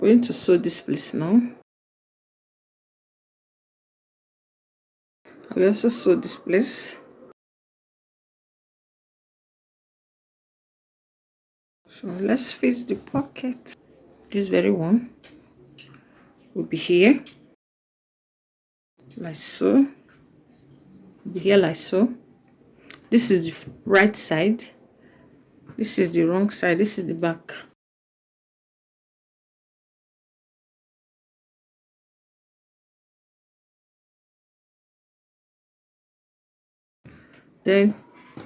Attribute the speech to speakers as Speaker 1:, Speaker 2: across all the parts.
Speaker 1: I'm going to sew this place now. I will also sew this place. So let's fix the pocket. This very one will be here, like so. Will be here like so. This is the right side. This is the wrong side. This is the back. Then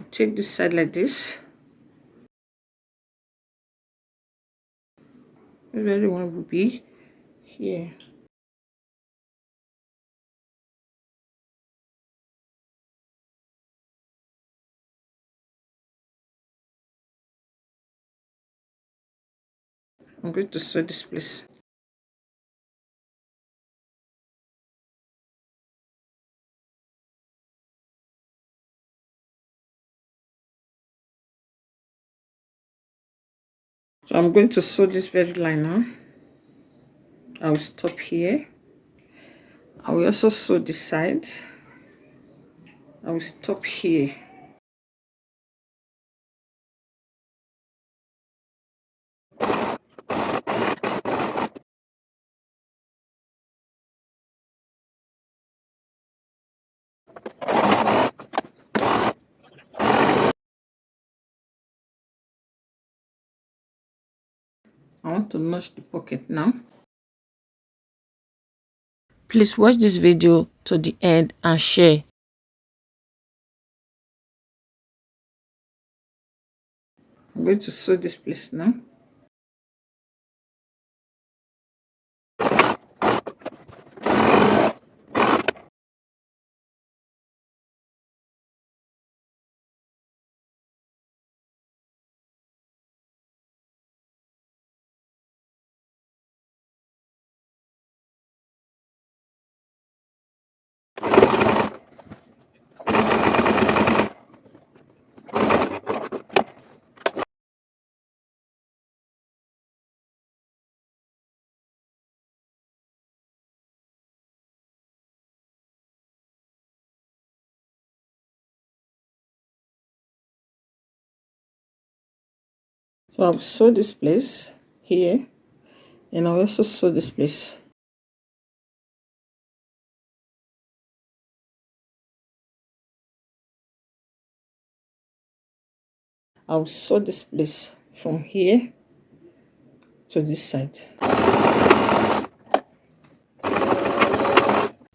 Speaker 1: take this side like this. The very one will be here. I'm going to sew this place. So I'm going to sew this very line now. I will stop here. I will also sew this side. I will stop here. I want to notch the pocket now. Please watch this video to the end and share. I'm going to sew this place now. So I'll sew this place here, and I'll also sew this place. I'll sew this place from here to this side.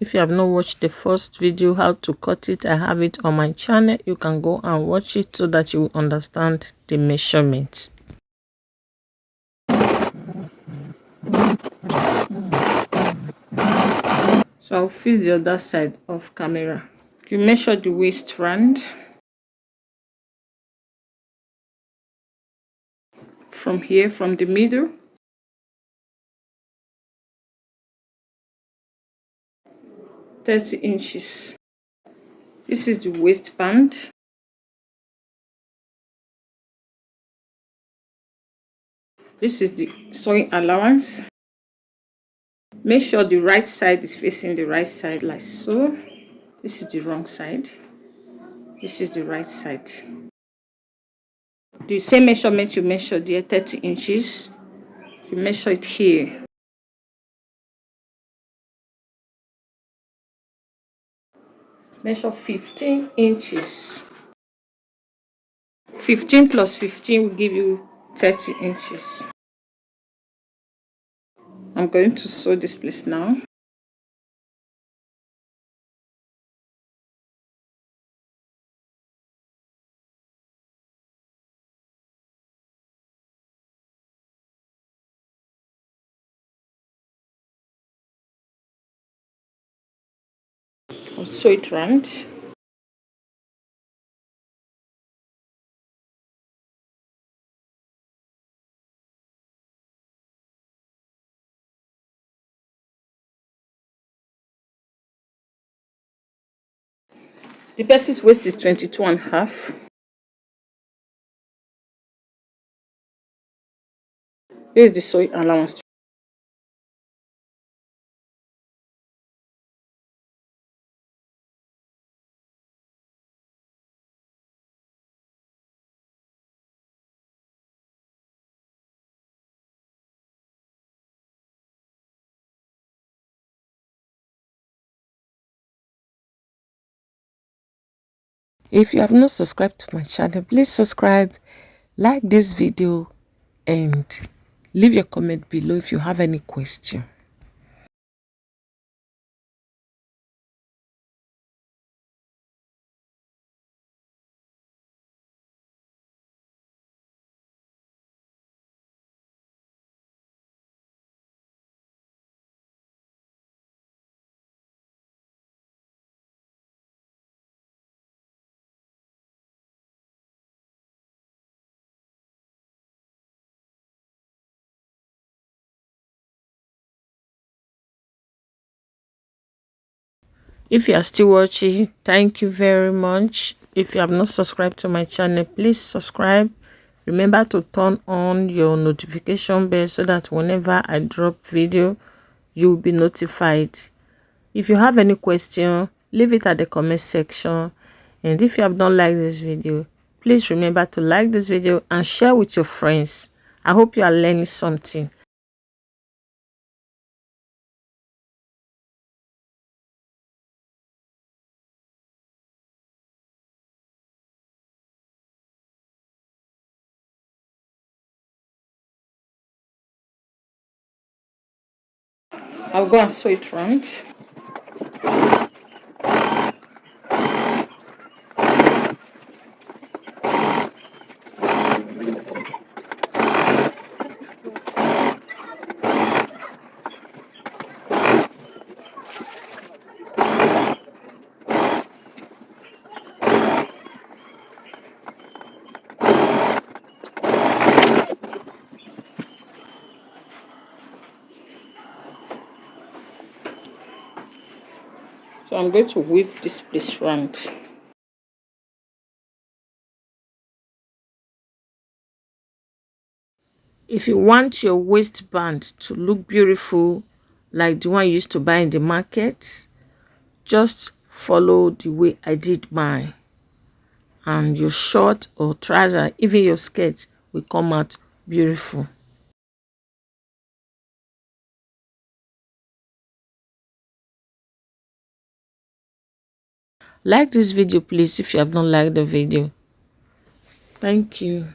Speaker 1: If you have not watched the first video how to cut it, I have it on my channel. You can go and watch it so that you will understand the measurements. So I'll fix the other side of camera. You measure the waist round from here, from the middle. $30". This is the waistband. This is the sewing allowance. Make sure the right side is facing the right side like so. This is the wrong side. This is the right side. The same measurement you measured there, 30". You measure it here. Measure 15". 15 plus 15 will give you 30". I'm going to sew this place now. I'll sew it round. The person's waist is 22.5. Here is the sewing allowance.
Speaker 2: If you have not subscribed to my channel, please subscribe, like this video, and leave your comment below if you have any question. If you are still watching, thank you very much. If you have not subscribed to my channel, please subscribe. Remember to turn on your notification bell so that whenever I drop video, you will be notified. If you have any question, leave it at the comment section. And if you have not liked this video, please remember to like this video and share with your friends. I hope you are learning something.
Speaker 1: I'll go and sew it round. So I'm going to weave this place round.
Speaker 2: If you want your waistband to look beautiful like the one you used to buy in the market, just follow the way I did mine. And your short or trouser, even your skirt, will come out beautiful. Like this video please if you have not liked the video. Thank you.